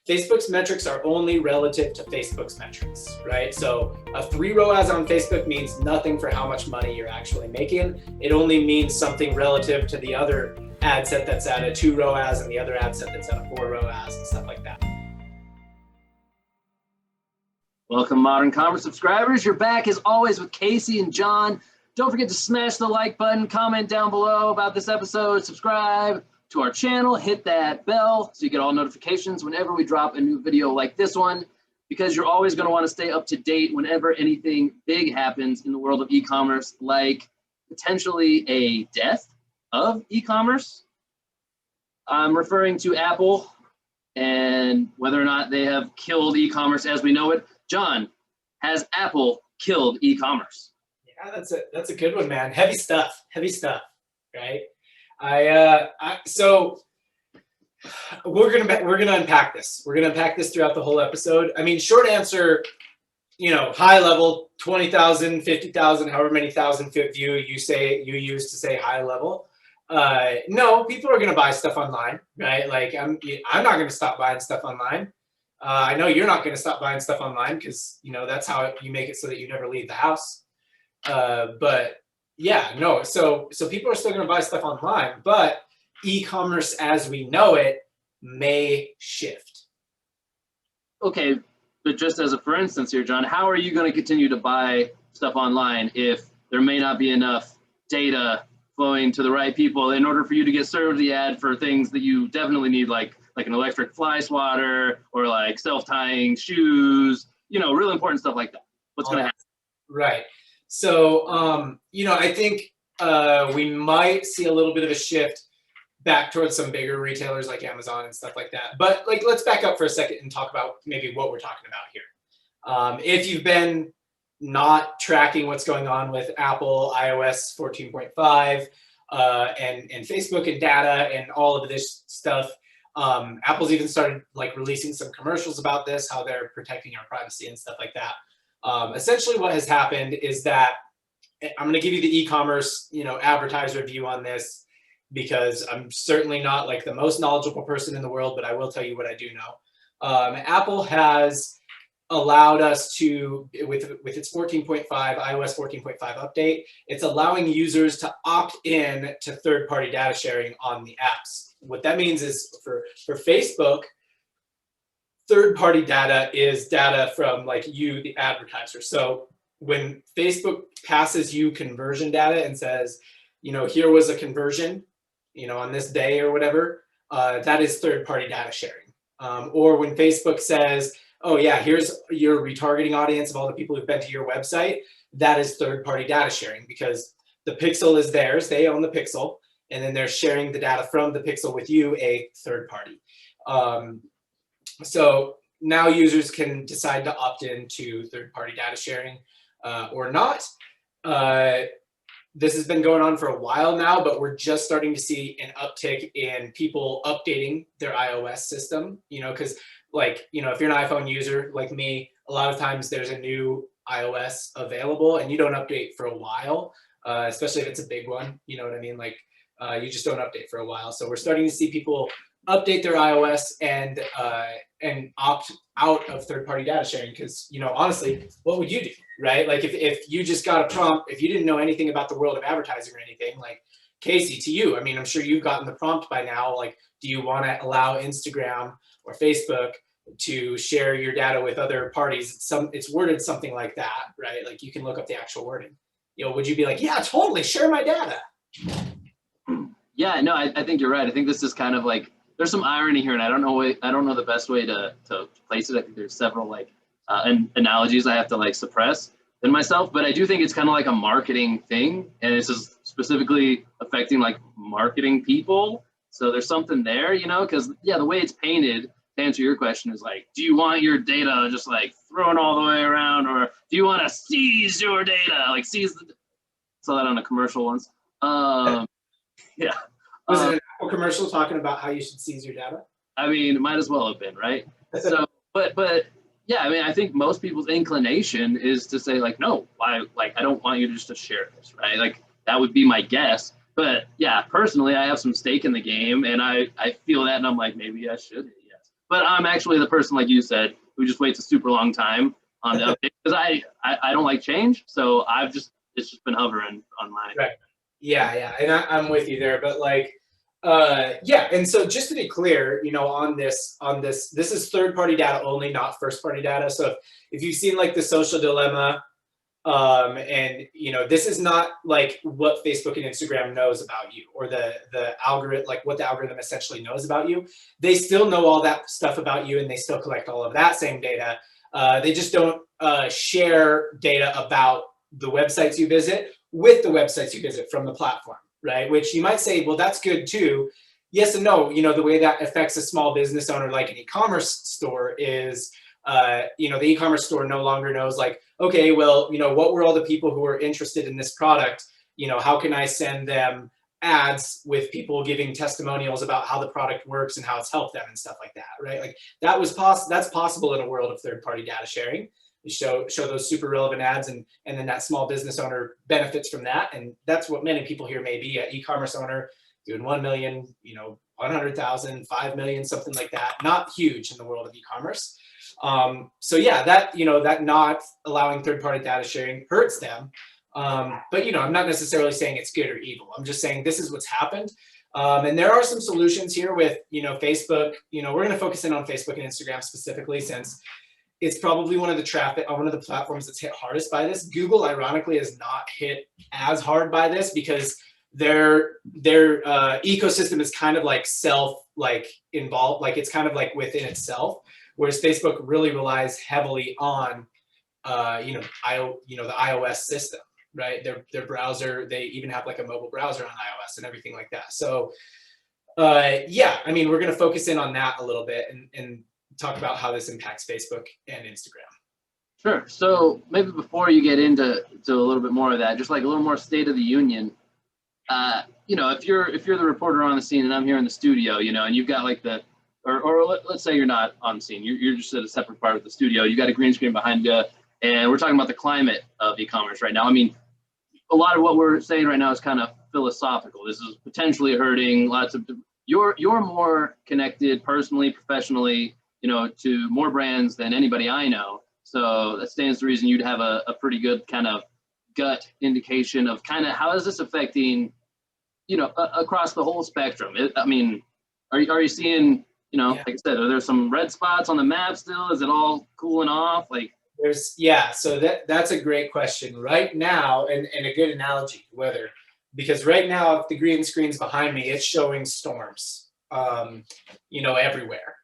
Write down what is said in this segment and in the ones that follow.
Facebook's metrics are only relative to Facebook's metrics, right? So a 3 ROAS on Facebook means nothing for how much money you're actually making. It only means something relative to the other ad set that's at a 2 ROAS and the other ad set that's at a 4 ROAS and stuff like that. Welcome, Modern Commerce subscribers. You're back as always with Casey and John. Don't forget to smash the like button, comment down below about this episode, subscribe to our channel, hit that bell so you get all notifications whenever we drop a new video like this one, because you're always going to want to stay up to date whenever anything big happens in the world of e-commerce, like potentially a death of e-commerce. I'm referring to Apple and whether or not they have killed e-commerce as we know it. John, has Apple killed e-commerce? Yeah, that's a good one, man. Heavy stuff, right? So we're gonna unpack this. We're gonna unpack this throughout the whole episode. I mean, short answer, high level, 20,000, 50,000, however many thousand-foot view you use to say high level. No, people are gonna buy stuff online, right? Like I'm not gonna stop buying stuff online. I know you're not gonna stop buying stuff online because that's how you make it so that you never leave the house. But yeah, no. So people are still going to buy stuff online, but e-commerce as we know it may shift. Okay, but just as a for instance here, John, how are you going to continue to buy stuff online if there may not be enough data flowing to the right people in order for you to get served the ad for things that you definitely need, like an electric fly swatter or like self-tying shoes, really important stuff like that? What's going to happen? Right. So, I think we might see a little bit of a shift back towards some bigger retailers like Amazon and stuff like that. But let's back up for a second and talk about maybe what we're talking about here. If you've been not tracking what's going on with Apple, iOS 14.5, and Facebook and data and all of this stuff, Apple's even started releasing some commercials about this, how they're protecting our privacy and stuff like that. Essentially what has happened is that I'm going to give you the e-commerce, advertiser view on this because I'm certainly not the most knowledgeable person in the world, but I will tell you what I do know. Apple has allowed us to, with its 14.5, iOS 14.5 update, it's allowing users to opt in to third-party data sharing on the apps. What that means is for Facebook, third-party data is data from you, the advertiser. So when Facebook passes you conversion data and says, here was a conversion, on this day or whatever, that is third-party data sharing. Or when Facebook says, oh yeah, here's your retargeting audience of all the people who've been to your website, that is third-party data sharing because the pixel is theirs, they own the pixel, and then they're sharing the data from the pixel with you, a third party. So now users can decide to opt in to third-party data sharing or not. This has been going on for a while now, but we're just starting to see an uptick in people updating their iOS system, because if you're an iPhone user like me, a lot of times there's a new iOS available and you don't update for a while, especially if it's a big one, you know what I mean? You just don't update for a while. So we're starting to see people update their iOS and opt out of third-party data sharing because, honestly, what would you do, right? If you just got a prompt, if you didn't know anything about the world of advertising or anything, Casey, to you, I mean, I'm sure you've gotten the prompt by now, do you want to allow Instagram or Facebook to share your data with other parties? It's worded something like that, right? You can look up the actual wording. Would you be yeah, totally, share my data? Yeah, no, I think you're right. I think this is kind of there's some irony here, and I don't know the best way to place it. I think there's several analogies I have to suppress in myself, but I do think it's kind of a marketing thing, and this is specifically affecting marketing people. So there's something there, because the way it's painted, to answer your question, is do you want your data just thrown all the way around, or do you want to seize your data, seize the? Saw that on a commercial once. Yeah. Was it an Apple commercial talking about how you should seize your data? I mean, it might as well have been, right? So, but yeah, I mean, I think most people's inclination is to say no, I don't want you just to share this, right? That would be my guess. But yeah, personally, I have some stake in the game, and I feel that, and I'm maybe I should, yes. but I'm actually the person, like you said, who just waits a super long time on the update because I don't like change. So it's just been hovering on my. Right. Yeah. And I'm with you there, but like, yeah. And so just to be clear, you know, on this, this is third-party data only, not first-party data. So if you've seen like the social dilemma, and you know, this is not like what Facebook and Instagram knows about you, or the algorithm, like what the algorithm essentially knows about you. They still know all that stuff about you, and they still collect all of that same data. They just don't share data about the websites you visit with the websites you visit from the platform, right? Which you might say, well, that's good too. Yes and no. You know, the way that affects a small business owner like an e-commerce store is, you know, the e-commerce store no longer knows like, okay, well, you know, what were all the people who were interested in this product? You know, how can I send them ads with people giving testimonials about how the product works and how it's helped them and stuff like that, right? Like that's possible in a world of third-party data sharing. You show those super relevant ads, and then that small business owner benefits from that. And that's what many people here may be, an e-commerce owner doing 1 million, you know, 100,000, 5 million, something like that. Not huge in the world of e-commerce. So yeah, that, you know, that not allowing third-party data sharing hurts them. But, you know, I'm not necessarily saying it's good or evil. I'm just saying this is what's happened. And there are some solutions here with, you know, Facebook. You know, we're going to focus in on Facebook and Instagram specifically, since it's probably one of the platforms that's hit hardest by this. Google, ironically, is not hit as hard by this because their ecosystem is kind of like involved, like it's kind of like within itself. Whereas Facebook really relies heavily on, you know, the iOS system, right? Their browser, they even have like a mobile browser on iOS and everything like that. So, yeah, I mean, we're going to focus in on that a little bit and talk about how this impacts Facebook and Instagram. Sure. So maybe before you get into a little bit more of that, just like a little more state of the union. You know, if you're the reporter on the scene and I'm here in the studio, you know, and you've got like let's say you're not on the scene, you're just at a separate part of the studio. You got a green screen behind you, and we're talking about the climate of e-commerce right now. I mean, a lot of what we're saying right now is kind of philosophical. This is potentially hurting lots of. You're more connected personally, professionally, you know, to more brands than anybody I know. So that stands to reason you'd have a pretty good kind of gut indication of kind of how is this affecting, you know, across the whole spectrum. I mean, are you seeing, you know, like I said, are there some red spots on the map still? Is it all cooling off? Like so that's a great question right now, and a good analogy, weather, because right now, if the green screen's behind me, it's showing storms, you know, everywhere.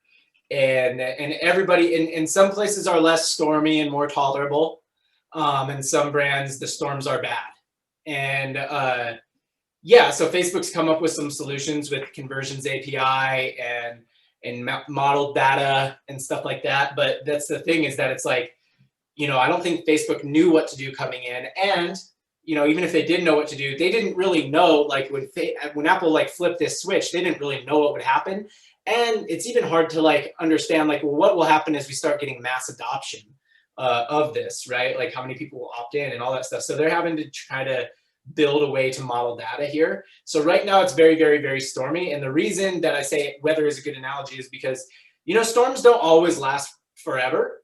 And everybody in some places are less stormy and more tolerable. And some brands, the storms are bad. And yeah, so Facebook's come up with some solutions with Conversions API and modeled data and stuff like that. But that's the thing, is that it's like, you know, I don't think Facebook knew what to do coming in. And, you know, even if they did know what to do, they didn't really know, like when Apple like flipped this switch, they didn't really know what would happen. And it's even hard to like understand, like, well, what will happen as we start getting mass adoption of this, right? Like how many people will opt in and all that stuff. So they're having to try to build a way to model data here. So right now it's very, very, very stormy. And the reason that I say weather is a good analogy is because, you know, storms don't always last forever.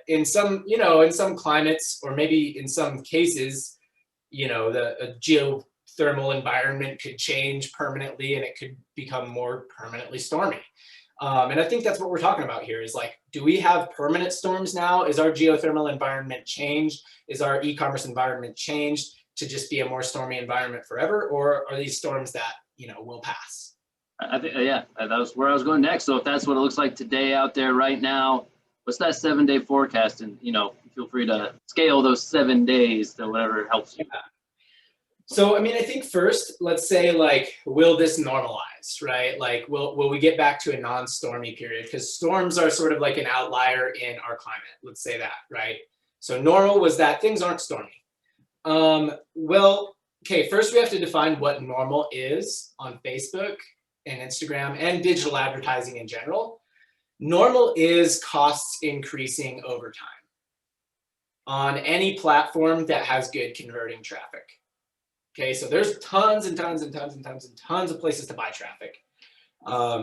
In some, you know, in some climates, or maybe in some cases, you know, the geothermal environment could change permanently and it could become more permanently stormy. And I think that's what we're talking about here, is like, do we have permanent storms now? Is our geothermal environment changed? Is our e-commerce environment changed to just be a more stormy environment forever? Or are these storms that, you know, will pass? I think, yeah, that was where I was going next. So if that's what it looks like today out there right now, what's that 7-day forecast? And, you know, feel free to scale those 7 days to whatever helps you. Yeah. So, I mean, I think first, let's say, like, will this normalize, right? Like, will we get back to a non-stormy period? Because storms are sort of like an outlier in our climate. Let's say that, right? So normal was that things aren't stormy. Well, okay, first we have to define what normal is on Facebook and Instagram and digital advertising in general. Normal is costs increasing over time on any platform that has good converting traffic. Okay, so there's tons and tons and tons and tons and tons of places to buy traffic.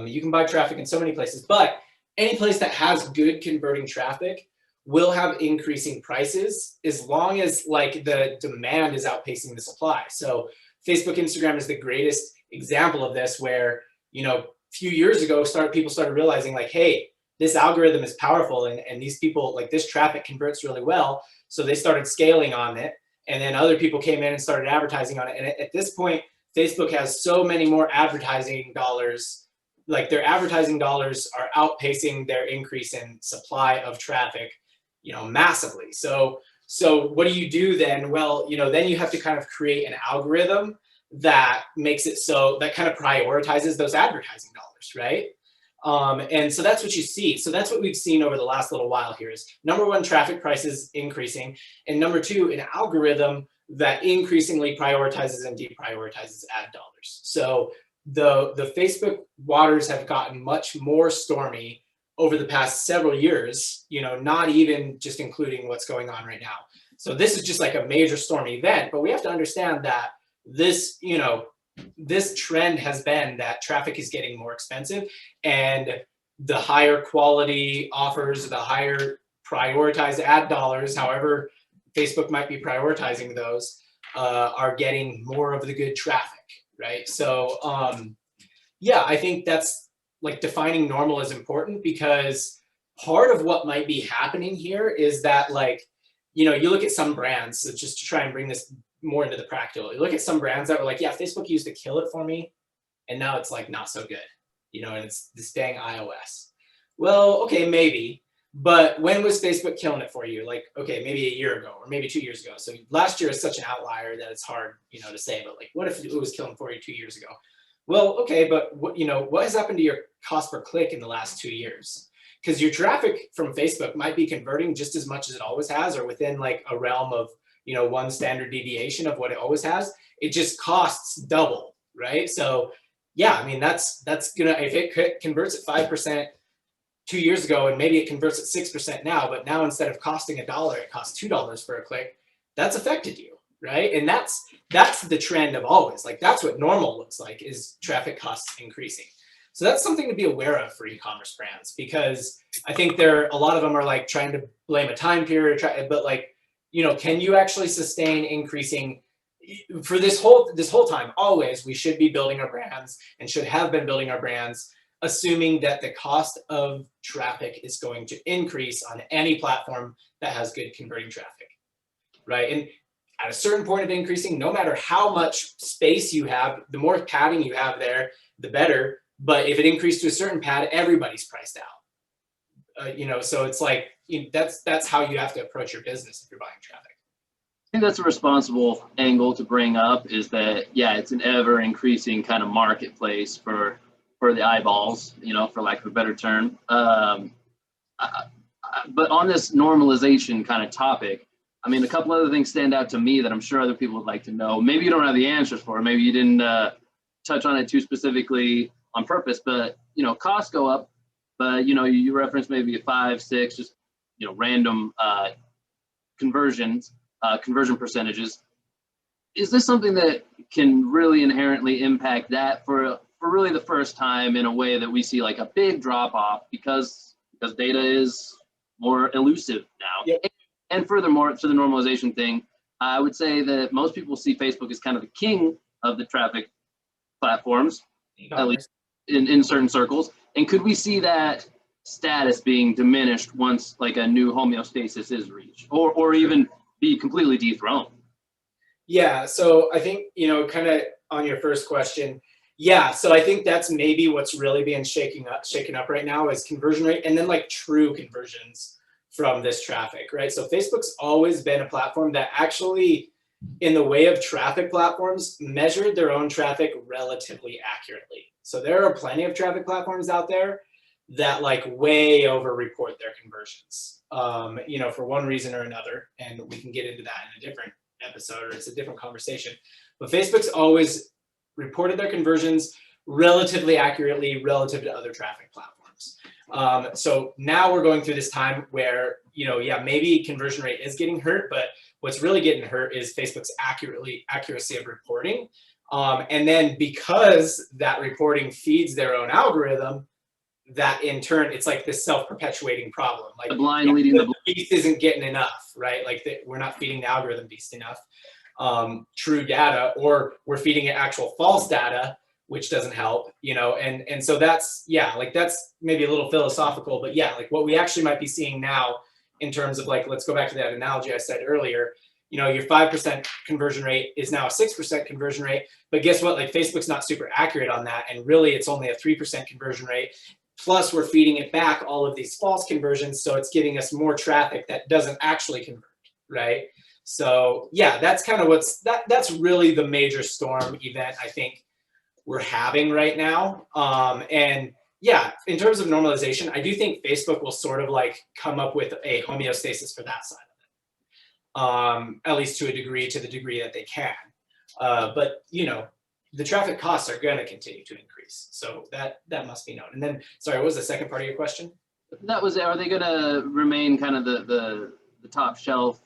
You can buy traffic in so many places, but any place that has good converting traffic will have increasing prices as long as like the demand is outpacing the supply. So Facebook, Instagram is the greatest example of this, where, you know, a few years ago, people started realizing like, hey, this algorithm is powerful, and these people, like, this traffic converts really well. So they started scaling on it, and then other people came in and started advertising on it. And at this point, Facebook has so many more advertising dollars, like their advertising dollars are outpacing their increase in supply of traffic, you know, massively. So what do you do then? Well, you know, then you have to kind of create an algorithm that makes it so that kind of prioritizes those advertising dollars, right? And so that's what you see. So that's what we've seen over the last little while here is, number one, traffic prices increasing, and number two, an algorithm that increasingly prioritizes and deprioritizes ad dollars. So the Facebook waters have gotten much more stormy over the past several years, you know, not even just including what's going on right now. So this is just like a major storm event, but we have to understand that this, you know, this trend has been that traffic is getting more expensive, and the higher quality offers, the higher prioritized ad dollars, however Facebook might be prioritizing those, are getting more of the good traffic, right? So yeah, I think that's like defining normal is important, because part of what might be happening here is that, like, you know, you look at some brands, so just to try and bring this more into the practical, you look at some brands that were like, yeah, Facebook used to kill it for me, and now it's like not so good, you know, and it's this dang iOS. Well, okay, maybe, but when was Facebook killing it for you? Like, okay, maybe a year ago or maybe 2 years ago. So last year is such an outlier that it's hard, you know, to say, but like, what if it was killing for you 2 years ago? Well, okay, but what, you know, what has happened to your cost per click in the last 2 years? Because your traffic from Facebook might be converting just as much as it always has, or within like a realm of, you know, one standard deviation of what it always has. It just costs double, right? So yeah, I mean, that's gonna, if it converts at 5% 2 years ago, and maybe it converts at 6% now, but now instead of costing $1, it costs $2 for a click, that's affected you, right? And that's the trend of always. Like, that's what normal looks like, is traffic costs increasing. So that's something to be aware of for e-commerce brands, because I think a lot of them are like trying to blame a time period, but like, you know, can you actually sustain increasing for this whole time? Always, we should be building our brands and should have been building our brands, assuming that the cost of traffic is going to increase on any platform that has good converting traffic, right? And at a certain point of increasing, no matter how much space you have, the more padding you have there, the better. But if it increased to a certain pad, everybody's priced out. You know, so it's like, you know, that's how you have to approach your business if you're buying traffic. I think that's a responsible angle to bring up, is that, yeah, it's an ever increasing kind of marketplace for the eyeballs, you know, for lack of a better term. But on this normalization kind of topic, I mean, a couple other things stand out to me that I'm sure other people would like to know. Maybe you don't have the answers for, maybe you didn't touch on it too specifically on purpose, but, you know, costs go up, but, you know, you referenced maybe a 5, 6, just, you know, random conversion percentages. Is this something that can really inherently impact that for really the first time in a way that we see like a big drop off, because data is more elusive now? Yep. And furthermore, to the normalization thing, I would say that most people see Facebook as kind of the king of the traffic platforms, at least in certain circles. And could we see that status being diminished once like a new homeostasis is reached, or even be completely dethroned? Yeah, so I think, you know, kind of on your first question, yeah, so I think that's maybe what's really being shaken up right now is conversion rate, and then like true conversions from this traffic, right? So Facebook's always been a platform that actually, in the way of traffic platforms, measured their own traffic relatively accurately. So there are plenty of traffic platforms out there that like way over report their conversions, you know, for one reason or another, and we can get into that in a different episode, or it's a different conversation. But Facebook's always reported their conversions relatively accurately relative to other traffic platforms. So now we're going through this time where, you know, yeah, maybe conversion rate is getting hurt, but what's really getting hurt is Facebook's accuracy of reporting. And then because that reporting feeds their own algorithm, that in turn, it's like this self-perpetuating problem. Like the blind leading the beast isn't getting enough, right? Like we're not feeding the algorithm beast enough true data, or we're feeding it actual false data, which doesn't help, and so that's, like that's maybe a little philosophical, but like what we actually might be seeing now in terms of like, let's go back to that analogy I said earlier, your 5% conversion rate is now a 6% conversion rate, but guess what? Like Facebook's not super accurate on that, and really it's only a 3% conversion rate. Plus we're feeding it back all of these false conversions, so it's giving us more traffic that doesn't actually convert, right? So that's kind of that's really the major storm event I think we're having right now. And in terms of normalization, I do think Facebook will sort of like come up with a homeostasis for that side of it, at least to the degree that they can. But the traffic costs are going to continue to increase, so that must be known. And then, sorry, what was the second part of your question? That was, are they going to remain kind of the top shelf,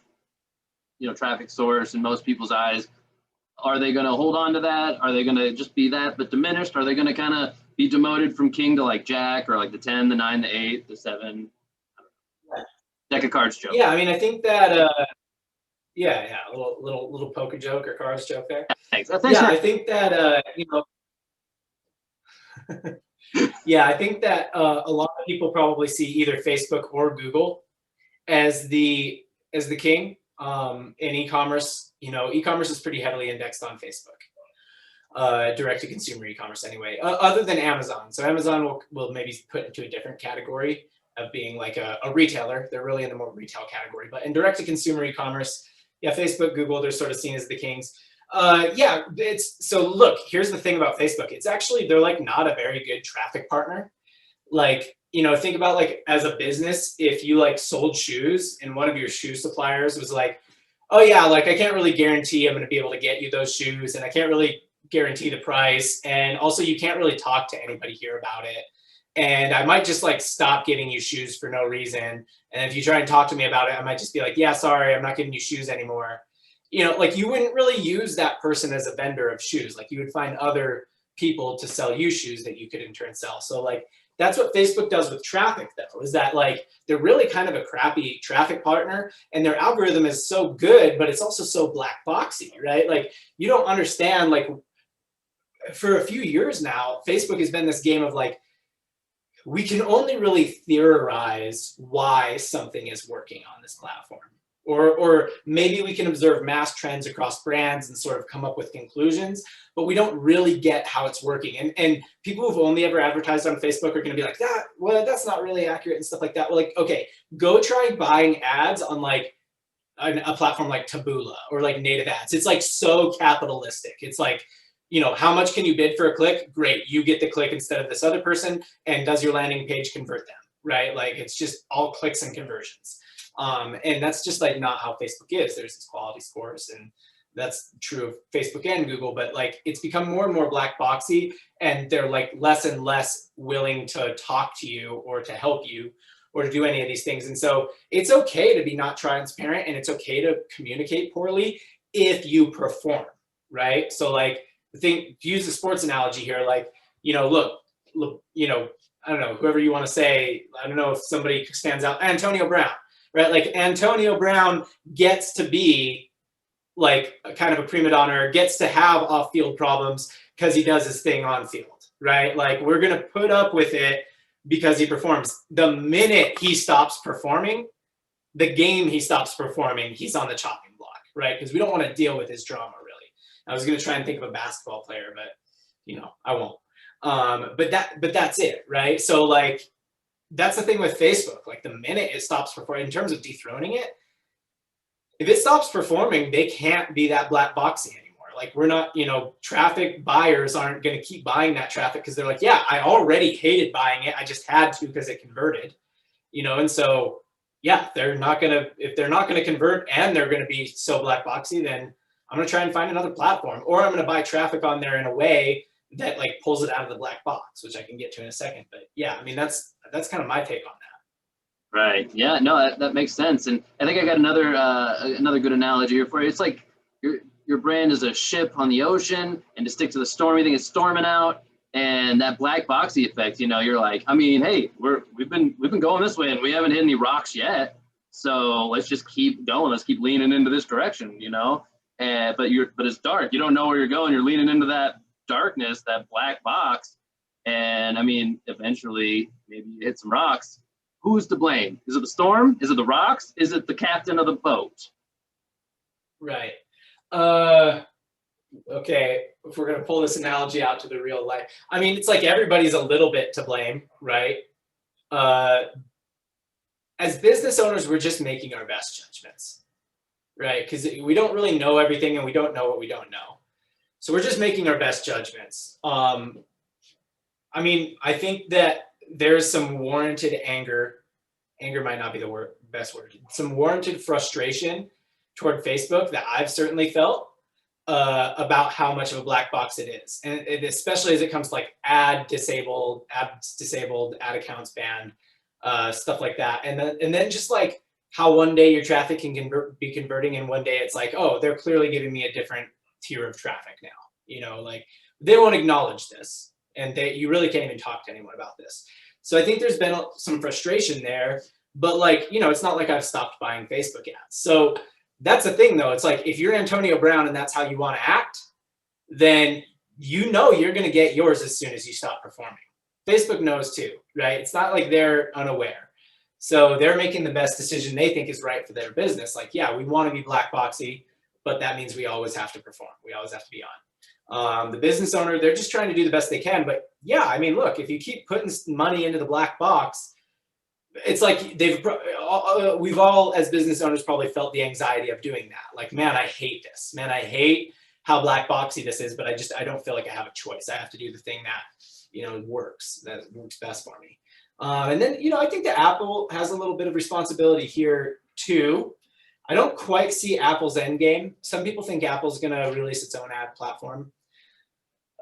traffic source in most people's eyes? Are they going to hold on to that? Are they going to just be that but diminished? Are they going to kind of be demoted from king to like jack, or like the 10, the 9, the 8, the 7? Deck of cards joke. Yeah, I mean, I think that a little poker joke or cards joke there. Thanks. I think that I think that a lot of people probably see either Facebook or Google as the king in e-commerce. E-commerce is pretty heavily indexed on Facebook, direct to consumer e-commerce anyway, other than Amazon. So Amazon will maybe put into a different category of being like a retailer. They're really in the more retail category, but in direct to consumer e-commerce, Facebook, Google, they're sort of seen as the kings. So look, here's the thing about Facebook. It's actually, they're like not a very good traffic partner. Like, think about like as a business, if you like sold shoes and one of your shoe suppliers was like, oh yeah, like I can't really guarantee I'm going to be able to get you those shoes, and I can't really guarantee the price, and also you can't really talk to anybody here about it, and I might just like stop getting you shoes for no reason, and if you try and talk to me about it, I might just be like, yeah, sorry, I'm not getting you shoes anymore. Like you wouldn't really use that person as a vendor of shoes. Like you would find other people to sell you shoes that you could in turn sell. So like that's what Facebook does with traffic though, is that like they're really kind of a crappy traffic partner, and their algorithm is so good, but it's also so black boxy, right? Like you don't understand, like for a few years now, Facebook has been this game of like, we can only really theorize why something is working on this platform. Or maybe we can observe mass trends across brands and sort of come up with conclusions, but we don't really get how it's working. And people who've only ever advertised on Facebook are going to be like, that's not really accurate and stuff like that. Well, like, okay, go try buying ads on like a platform like Taboola or like native ads. It's like so capitalistic. It's like, how much can you bid for a click? Great, you get the click instead of this other person, and does your landing page convert them, right? Like it's just all clicks and conversions. And that's just like not how Facebook is. There's these quality scores, and that's true of Facebook and Google, but like it's become more and more black boxy, and they're like less and less willing to talk to you or to help you or to do any of these things. And so it's okay to be not transparent, and it's okay to communicate poorly if you perform, right? So like the thing, to use the sports analogy here, like, look, I don't know, whoever you want to say, I don't know if somebody stands out, Antonio Brown. Right, like Antonio Brown gets to be like a kind of a prima donna, or gets to have off-field problems because he does his thing on field, right? Like we're gonna put up with it because he performs. The minute he stops performing, the game he stops performing, he's on the chopping block, right? Because we don't want to deal with his drama, really. I was gonna try and think of a basketball player, but I won't. But that's it, right? So like, that's the thing with Facebook. Like the minute it stops performing, in terms of dethroning it, if it stops performing, they can't be that black boxy anymore. Like we're not, traffic buyers aren't going to keep buying that traffic because they're like, yeah, I already hated buying it. I just had to because it converted, and so, yeah, if they're not going to convert and they're going to be so black boxy, then I'm going to try and find another platform, or I'm going to buy traffic on there in a way that like pulls it out of the black box, which I can get to in a second. But yeah, I mean, that's kind of my take on that. Right. Yeah, no, that makes sense. And I think I got another good analogy here for you. It's like your brand is a ship on the ocean, and to stick to the storm, you think it's storming out, And that black boxy effect, you're like, I mean, hey, we've been going this way and we haven't hit any rocks yet. So let's just keep going. Let's keep leaning into this direction, And but it's dark. You don't know where you're going. You're leaning into that darkness, that black box. And I mean, eventually maybe you hit some rocks. Who's to blame? Is it the storm? Is it the rocks? Is it the captain of the boat? Right. Okay, if we're going to pull this analogy out to the real life, I mean, it's like everybody's a little bit to blame, right? As business owners, we're just making our best judgments, right? Because we don't really know everything and we don't know what we don't know. So we're just making our best judgments. I mean, I think that there's some warranted anger. Anger might not be the best word. Some warranted frustration toward Facebook that I've certainly felt. About how much of a black box it is, and especially as it comes to like ads disabled, ad accounts banned, stuff like that, and then just like how one day your traffic can be converting, and one day it's like, oh, they're clearly giving me a different tier of traffic now. Like they won't acknowledge this, and you really can't even talk to anyone about this. So I think there's been some frustration there, but like it's not like I've stopped buying Facebook ads. So that's the thing, though. It's like if you're Antonio Brown and that's how you want to act, then you're going to get yours as soon as you stop performing. Facebook knows too, right? It's not like they're unaware. So they're making the best decision they think is right for their business. Like, yeah, we want to be black boxy, but that means we always have to perform. We always have to be on. The business owner, they're just trying to do the best they can. But yeah, I mean, look, if you keep putting money into the black box, it's like we've all as business owners probably felt the anxiety of doing that. Like, man, I hate this. Man, I hate how black boxy this is, but I don't feel like I have a choice. I have to do the thing that, works best for me. And then, I think that Apple has a little bit of responsibility here too. I don't quite see Apple's end game. Some people think Apple's going to release its own ad platform.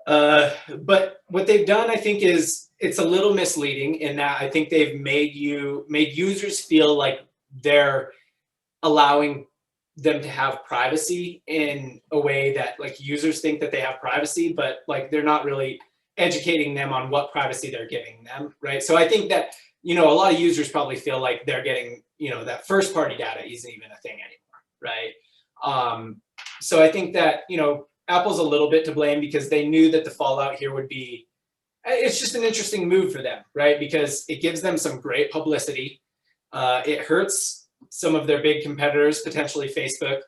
But what they've done, I think, is it's a little misleading in that I think they've made users feel like they're allowing them to have privacy in a way that like users think that they have privacy, but like they're not really educating them on what privacy they're giving them, right? So I think that, a lot of users probably feel like they're getting, that first party data isn't even a thing anymore, right? So I think that, Apple's a little bit to blame because they knew that the fallout here would be, it's just an interesting move for them, right? Because it gives them some great publicity. It hurts some of their big competitors, potentially Facebook,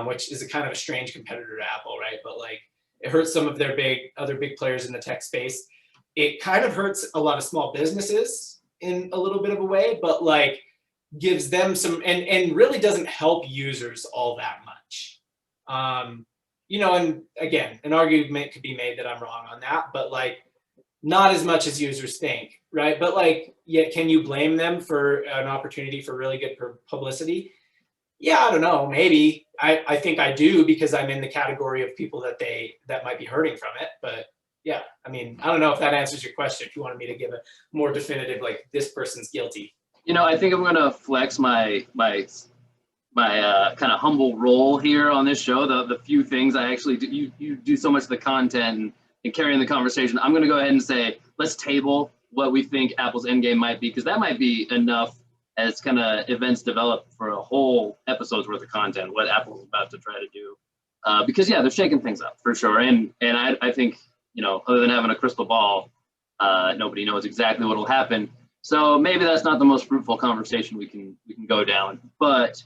which is a kind of a strange competitor to Apple, right? But like it hurts some of their other big players in the tech space. It kind of hurts a lot of small businesses in a little bit of a way, but like gives them some, and really doesn't help users all that much. And again, an argument could be made that I'm wrong on that, but like not as much as users think, right? But like, yeah, can you blame them for an opportunity for really good publicity? Yeah, I don't know, maybe. I think I do because I'm in the category of people that might be hurting from it. But yeah, I mean, I don't know if that answers your question. If you wanted me to give a more definitive, like this person's guilty. I think I'm gonna flex my kind of humble role here on this show. The few things I actually do, you do so much of the content and carrying the conversation. I'm going to go ahead and say, let's table what we think Apple's endgame might be, because that might be enough as kind of events develop for a whole episode's worth of content, what Apple's about to try to do. Because yeah, they're shaking things up for sure. And I think, other than having a crystal ball, nobody knows exactly what will happen. So maybe that's not the most fruitful conversation we can go down. But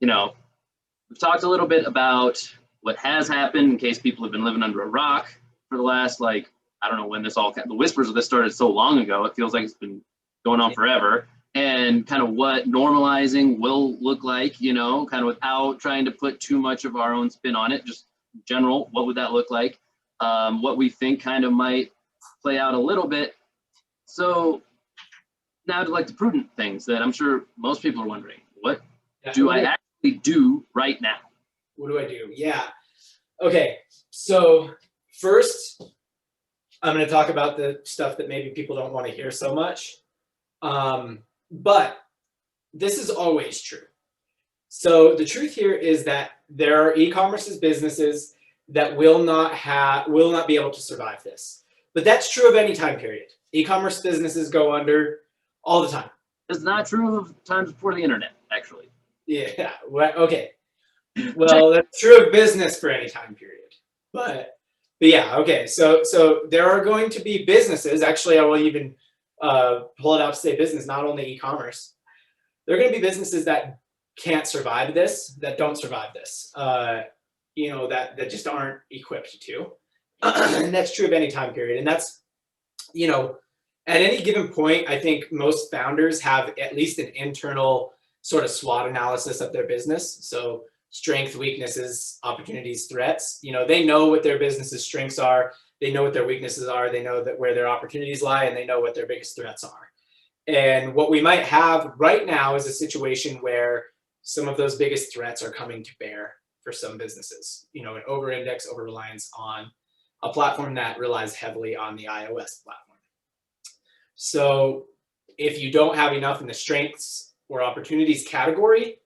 we've talked a little bit about what has happened in case people have been living under a rock for the last, I don't know when the whispers of this started so long ago. It feels like it's been going on forever. And kind of what normalizing will look like, kind of without trying to put too much of our own spin on it, just in general, what would that look like? What we think kind of might play out a little bit. So now to the prudent things that I'm sure most people are wondering, what do I actually do right now? What do I do? Yeah. Okay. So first, I'm going to talk about the stuff that maybe people don't want to hear so much. But this is always true. So the truth here is that there are e-commerce businesses that will not be able to survive this. but that's true of any time period. E-commerce businesses go under all the time. It's not true of times before the internet, actually. Yeah. Well, okay. Well, that's true of business for any time period. But yeah. Okay. So there are going to be businesses. Actually, I will even pull it out to say business, not only e-commerce. There are going to be businesses that can't survive this, that don't survive this. You know, that just aren't equipped to. And that's true of any time period. And that's, you know, at any given point, I think most founders have at least an internal sort of SWOT analysis of their business. So strength, weaknesses, opportunities, threats. You know, they know what their business's strengths are. They know what their weaknesses are. They know that where their opportunities lie, and they know what their biggest threats are. And what we might have right now is a situation where some of those biggest threats are coming to bear for some businesses. You know, an over-index, over-reliance on a platform that relies heavily on the iOS platform. So if you don't have enough in the strengths or opportunities category,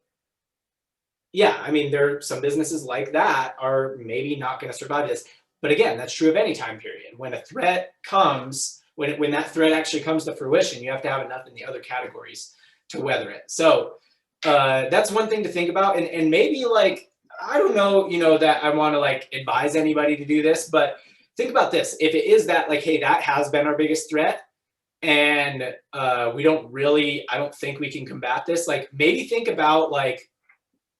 yeah, I mean, there are some businesses like that are maybe not going to survive this. But again, that's true of any time period. When a threat comes, when that threat actually comes to fruition, you have to have enough in the other categories to weather it. So that's one thing to think about. And maybe like, I don't know, you know, that I want to like advise anybody to do this, but think about this. If it is that like, hey, that has been our biggest threat, and we don't really, I don't think we can combat this. Like maybe think about like,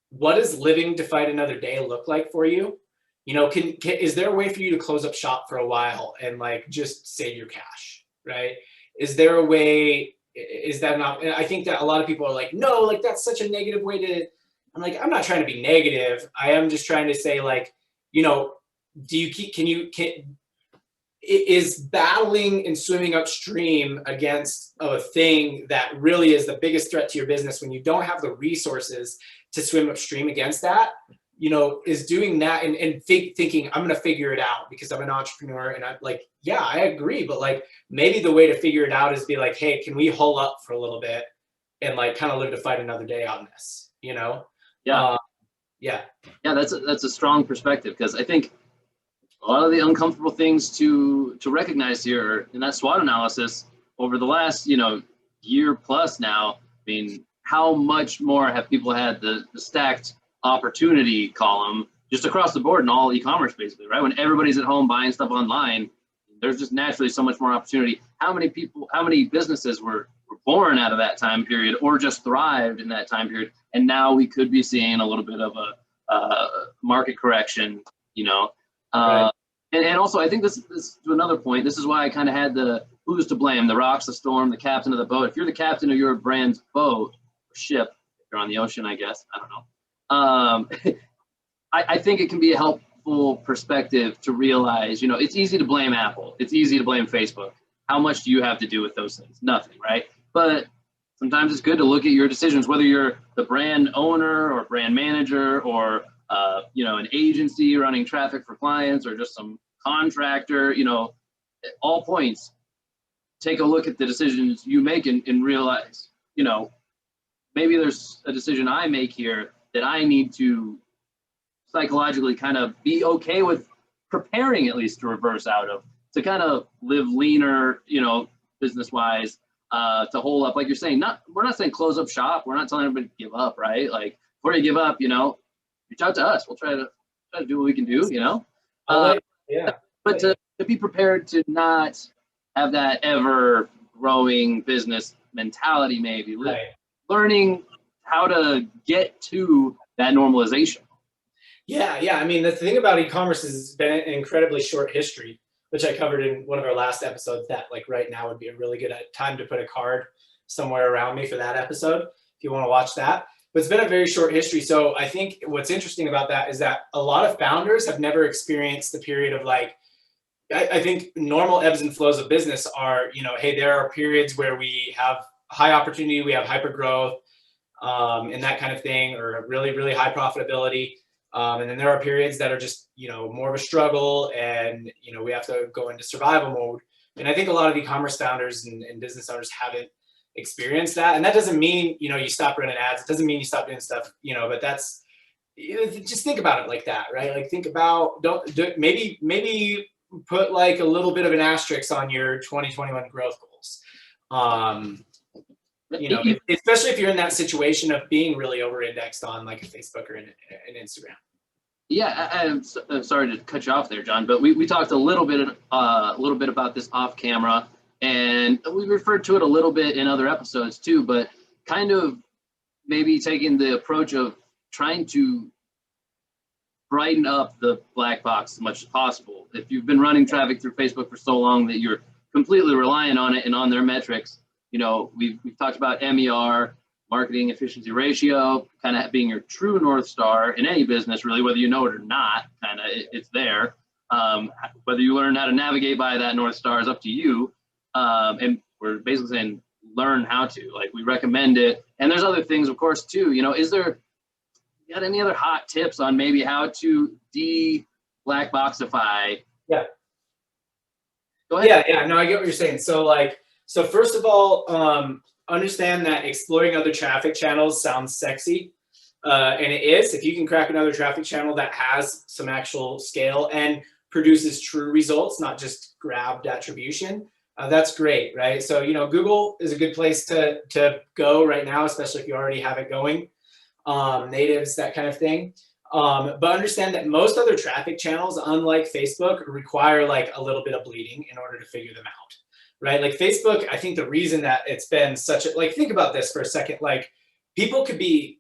what does living to fight another day look like for you? You know, is there a way for you to close up shop for a while and like just save your cash, right? Is there a way, is that not, and I think that a lot of people are like, no, like that's such a negative way to, I'm like, I'm not trying to be negative. I am just trying to say like, you know, is battling and swimming upstream against a thing that really is the biggest threat to your business when you don't have the resources to swim upstream against that, you know, is doing that and thinking I'm going to figure it out because I'm an entrepreneur. And I'm like, yeah, I agree. But like, maybe the way to figure it out is be like, hey, can we hole up for a little bit and like kind of live to fight another day on this, you know? Yeah. Yeah. That's a strong perspective, because I think a lot of the uncomfortable things to recognize here in that SWOT analysis over the last, you know, year plus now, I mean, how much more have people had the stacked opportunity column just across the board in all e-commerce basically, right? When everybody's at home buying stuff online, there's just naturally so much more opportunity. How many businesses were born out of that time period or just thrived in that time period? And now we could be seeing a little bit of a market correction, you know? Right. And also, I think this to another point, this is why I kind of had the who's to blame, the rocks, the storm, the captain of the boat. If you're the captain of your brand's boat or ship, if you're on the ocean, I guess, I don't know. I think it can be a helpful perspective to realize, you know, it's easy to blame Apple. It's easy to blame Facebook. How much do you have to do with those things? Nothing, right? But sometimes it's good to look at your decisions, whether you're the brand owner or brand manager or you know, an agency running traffic for clients or just some contractor, you know, at all points, take a look at the decisions you make and realize, you know, maybe there's a decision I make here that I need to psychologically kind of be okay with preparing at least to reverse out of, to kind of live leaner, you know, business-wise, to hold up, like you're saying, we're not saying close up shop. We're not telling everybody to give up, right? Like before you give up, you know, reach out to us. We'll try to do what we can do, you know? Yeah. But to be prepared to not have that ever growing business mentality, maybe learning how to get to that normalization. Yeah. I mean, the thing about e-commerce is it's been an incredibly short history, which I covered in one of our last episodes, that like right now would be a really good time to put a card somewhere around me for that episode, if you want to watch that. But it's been a very short history. So I think what's interesting about that is that a lot of founders have never experienced the period of like, I think normal ebbs and flows of business are, you know, hey, there are periods where we have high opportunity, we have hyper growth, and that kind of thing, or really, really high profitability. And then there are periods that are just, you know, more of a struggle and, you know, we have to go into survival mode. And I think a lot of e-commerce founders and business owners haven't experienced that. And that doesn't mean, you know, you stop running ads. It doesn't mean you stop doing stuff, you know, but that's, just think about it like that, right? Like think about, maybe put like a little bit of an asterisk on your 2021 growth goals. You know, especially if you're in that situation of being really over-indexed on like a Facebook or an Instagram. Yeah, I'm sorry to cut you off there, John, but we talked a little bit about this off camera, and we referred to it a little bit in other episodes too, but kind of maybe taking the approach of trying to brighten up the black box as much as possible. If you've been running traffic through Facebook for so long that you're completely reliant on it and on their metrics, you know, we've talked about MER, marketing efficiency ratio, kind of being your true North Star in any business, really, whether you know it or not, kind of it's there. Whether you learn how to navigate by that North Star is up to you. And we're basically saying, learn how to, like, we recommend it. And there's other things, of course, too. You know, you got any other hot tips on maybe how to de-black boxify? Yeah. Go ahead. Yeah, no, I get what you're saying. So first of all, understand that exploring other traffic channels sounds sexy. And it is. If you can crack another traffic channel that has some actual scale and produces true results, not just grabbed attribution, that's great, right? So, you know, Google is a good place to go right now, especially if you already have it going. Natives, that kind of thing. But understand that most other traffic channels, unlike Facebook, require like a little bit of bleeding in order to figure them out, right? Like Facebook, I think the reason that it's been such a, like, think about this for a second, like people could be,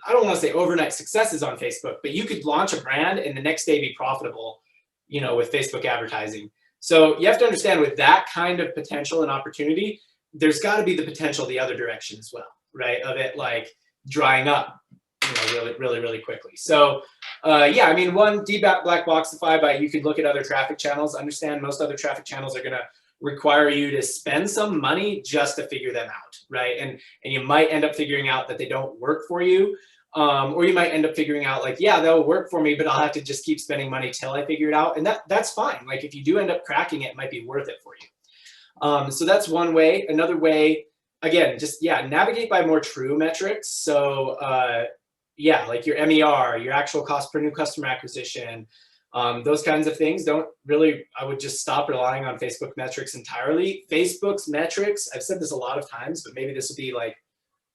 I don't want to say overnight successes on Facebook, but you could launch a brand and the next day be profitable, you know, with Facebook advertising. So you have to understand, with that kind of potential and opportunity, there's got to be the potential the other direction as well, right? Of it like drying up, you know, really quickly. So yeah, I mean, one, black boxify by, you could look at other traffic channels. Understand most other traffic channels are going to require you to spend some money just to figure them out, right? And you might end up figuring out that they don't work for you, or you might end up figuring out like, yeah, they'll work for me, but I'll have to just keep spending money till I figure it out, and that's fine. Like if you do end up cracking it, it might be worth it for you. So that's one way. Another way, again, just navigate by more true metrics. So yeah, like your MER, your actual cost per new customer acquisition, those kinds of things. Don't really, I would just stop relying on Facebook metrics entirely. Facebook's metrics, I've said this a lot of times, but maybe this will be like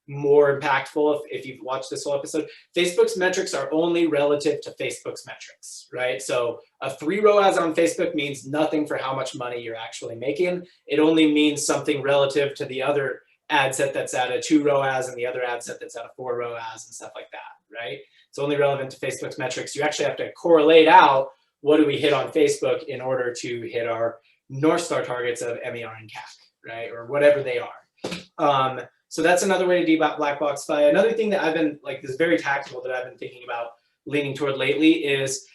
more impactful if you've watched this whole episode. Facebook's metrics are only relative to Facebook's metrics, right? So a 3 ROAS on Facebook means nothing for how much money you're actually making. It only means something relative to the other ad set that's at a 2 ROAS and the other ad set that's at a 4 ROAS and stuff like that, right? It's only relevant to Facebook's metrics. You actually have to correlate out what do we hit on Facebook in order to hit our North Star targets of MER and CAC, right? Or whatever they are. So that's another way to black boxify. Another thing that I've been, like, this very tactical that I've been thinking about leaning toward lately is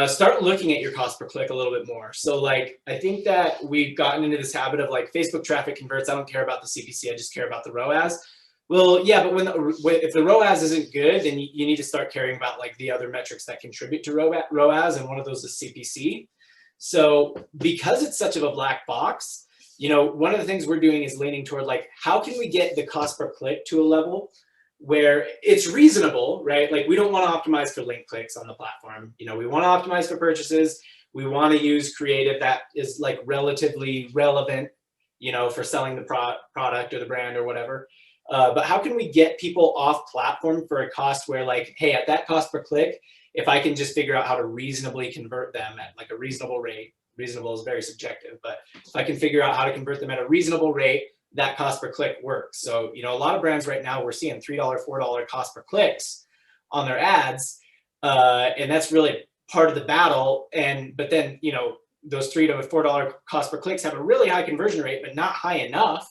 start looking at your cost per click a little bit more. So like, I think that we've gotten into this habit of like, Facebook traffic converts, I don't care about the CPC, I just care about the ROAS. Well, yeah, but if the ROAS isn't good, then you need to start caring about like the other metrics that contribute to ROAS, and one of those is CPC. So because it's such of a black box, you know, one of the things we're doing is leaning toward like, how can we get the cost per click to a level where it's reasonable, right? Like we don't want to optimize for link clicks on the platform. You know, we want to optimize for purchases. We want to use creative that is like relatively relevant, you know, for selling the product or the brand or whatever. But how can we get people off platform for a cost where like, hey, at that cost per click, if I can just figure out how to reasonably convert them at like a reasonable rate, reasonable is very subjective, but if I can figure out how to convert them at a reasonable rate, that cost per click works. So, you know, a lot of brands right now, we're seeing $3, $4 cost per clicks on their ads. And that's really part of the battle. But then, you know, those $3 to $4 cost per clicks have a really high conversion rate, but not high enough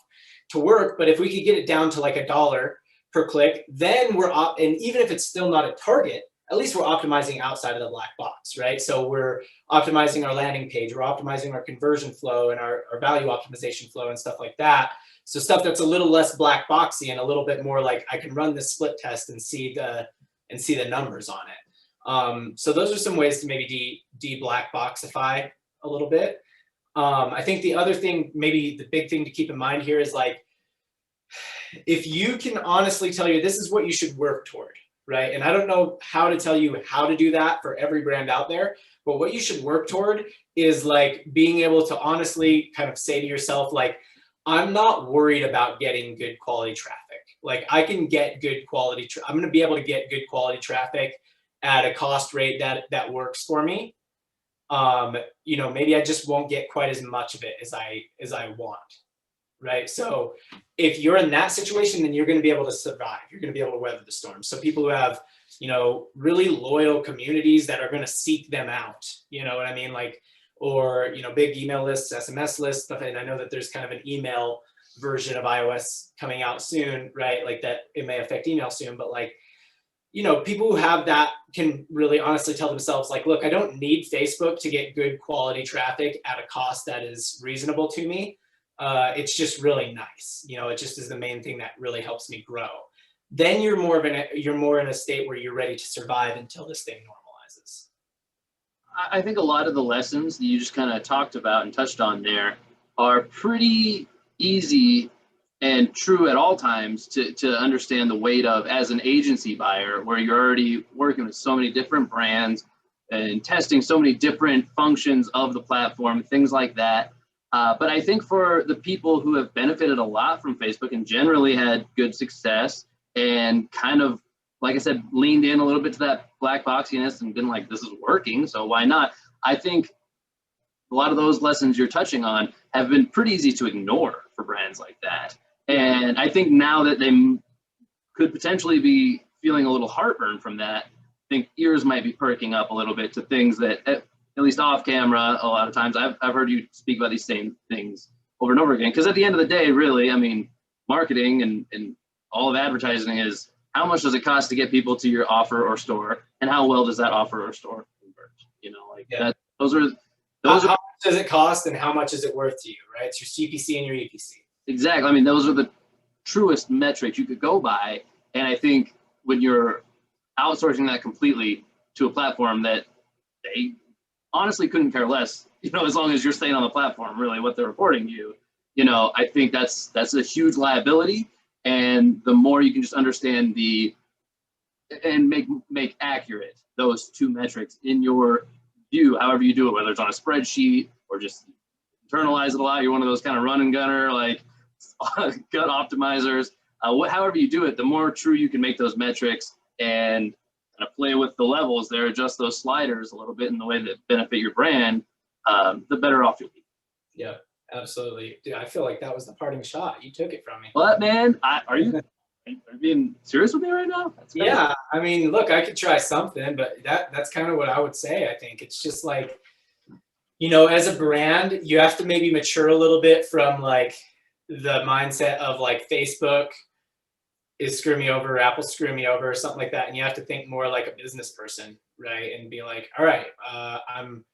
to work. But if we could get it down to like $1 per click, then and even if it's still not a target, at least we're optimizing outside of the black box, right? So we're optimizing our landing page, we're optimizing our conversion flow and our value optimization flow and stuff like that. So stuff that's a little less black boxy and a little bit more like I can run this split test and see the numbers on it. So those are some ways to maybe de-black boxify a little bit. I think the other thing, maybe the big thing to keep in mind here is like, if you can honestly tell you this is what you should work toward, right? And I don't know how to tell you how to do that for every brand out there, but what you should work toward is like being able to honestly kind of say to yourself, like, I'm not worried about getting good quality traffic. Like I can get good quality, I'm going to be able to get good quality traffic at a cost rate that works for me. You know, maybe I just won't get quite as much of it as I want. Right. So if you're in that situation, then you're going to be able to survive. You're going to be able to weather the storm. So people who have, you know, really loyal communities that are going to seek them out, you know what I mean? Like, or, you know, big email lists, SMS lists, stuff. And I know that there's kind of an email version of iOS coming out soon, right? Like that it may affect email soon, but like, you know, people who have that can really honestly tell themselves like, look, I don't need Facebook to get good quality traffic at a cost that is reasonable to me. It's just really nice. You know, it just is the main thing that really helps me grow. Then you're more in a state where you're ready to survive until this thing normalizes. I think a lot of the lessons that you just kind of talked about and touched on there are pretty easy and true at all times to understand the weight of as an agency buyer, where you're already working with so many different brands and testing so many different functions of the platform, things like that. But I think for the people who have benefited a lot from Facebook and generally had good success and kind of, like I said, leaned in a little bit to that black boxiness and been like, this is working, so why not? I think a lot of those lessons you're touching on have been pretty easy to ignore for brands like that. And I think now that they could potentially be feeling a little heartburn from that, I think ears might be perking up a little bit to things that, at least off camera, a lot of times I've heard you speak about these same things over and over again. Because at the end of the day, really, I mean, marketing and all of advertising is how much does it cost to get people to your offer or store, and how well does that offer or store convert? You know, like that. Those are how much does it cost, and how much is it worth to you? Right? It's your CPC and your EPC. Exactly. I mean, those are the truest metrics you could go by. And I think when you're outsourcing that completely to a platform that they honestly couldn't care less, you know, as long as you're staying on the platform, really what they're reporting to you, you know, I think that's a huge liability. And the more you can just understand and make accurate those two metrics in your view, however you do it, whether it's on a spreadsheet or just internalize it a lot, you're one of those kind of run and gunner, like gut optimizers, however you do it, the more true you can make those metrics and kind of play with the levels there, adjust those sliders a little bit in the way that benefit your brand, the better off you'll be. Yeah, absolutely. Dude, I feel like that was the parting shot. You took it from me. What, man? Are you being serious with me right now? Yeah, I mean, look, I could try something, but that's kind of what I would say. I think it's just like, you know, as a brand, you have to maybe mature a little bit from like the mindset of like Facebook is screw me over, Apple's screw me over, or something like that. And you have to think more like a business person, right? And be like, all right, I'm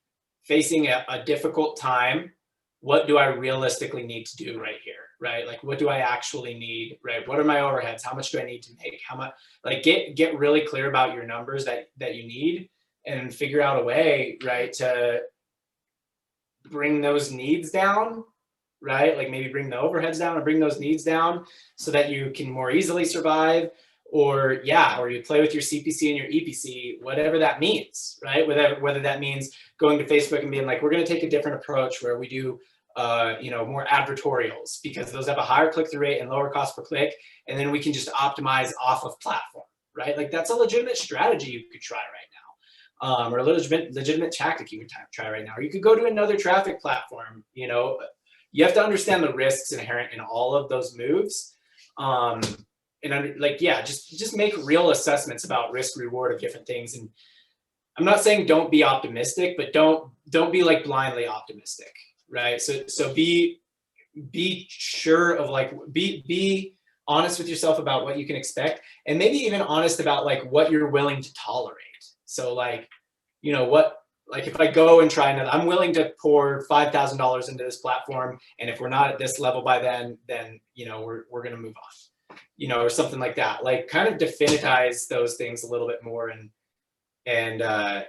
facing a difficult time. What do I realistically need to do right here, right? Like, what do I actually need, right? What are my overheads? How much do I need to make? How much, like, get really clear about your numbers that you need, and figure out a way, right, to bring those needs down, right? Like maybe bring the overheads down or bring those needs down so that you can more easily survive, or you play with your CPC and your EPC, whatever that means, right? Whether that means going to Facebook and being like, we're going to take a different approach where we do, more advertorials, because those have a higher click-through rate and lower cost per click. And then we can just optimize off of platform, right? Like that's a legitimate strategy you could try right now. Or a legitimate tactic you could try right now. Or you could go to another traffic platform. You know, you have to understand the risks inherent in all of those moves. Just make real assessments about risk reward of different things. And I'm not saying don't be optimistic, but don't be like blindly optimistic, right? So be sure of like, be honest with yourself about what you can expect, and maybe even honest about like what you're willing to tolerate. So like, you know, if I go and try another, I'm willing to pour $5,000 into this platform, and if we're not at this level by then, you know, we're gonna move on, you know, or something like that. Like kind of definitize those things a little bit more, I mean, I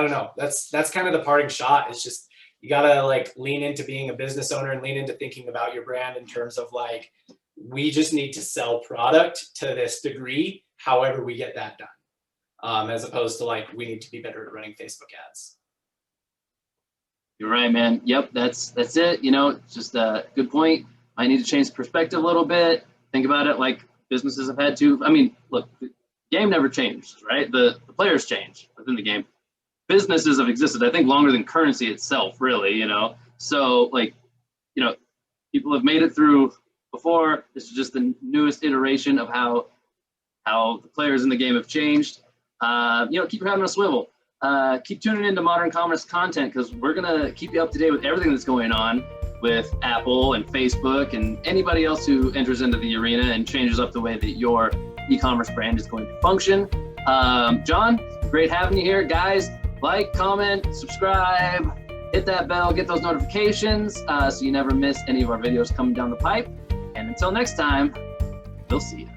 don't know. That's kind of the parting shot. It's just you gotta like lean into being a business owner and lean into thinking about your brand in terms of like, we just need to sell product to this degree, however we get that done. As opposed to like, we need to be better at running Facebook ads. You're right, man. Yep, that's it. You know, it's just a good point. I need to change perspective a little bit. Think about it like businesses have had to. I mean, look, the game never changed, right? The players change within the game. Businesses have existed, I think, longer than currency itself, really, you know? So, like, you know, people have made it through before. This is just the newest iteration of how the players in the game have changed. You know, keep your head on a swivel. Keep tuning into Modern Commerce content, because we're going to keep you up to date with everything that's going on with Apple and Facebook and anybody else who enters into the arena and changes up the way that your e-commerce brand is going to function. John, great having you here. Guys, like, comment, subscribe, hit that bell, get those notifications so you never miss any of our videos coming down the pipe. And until next time, we'll see you.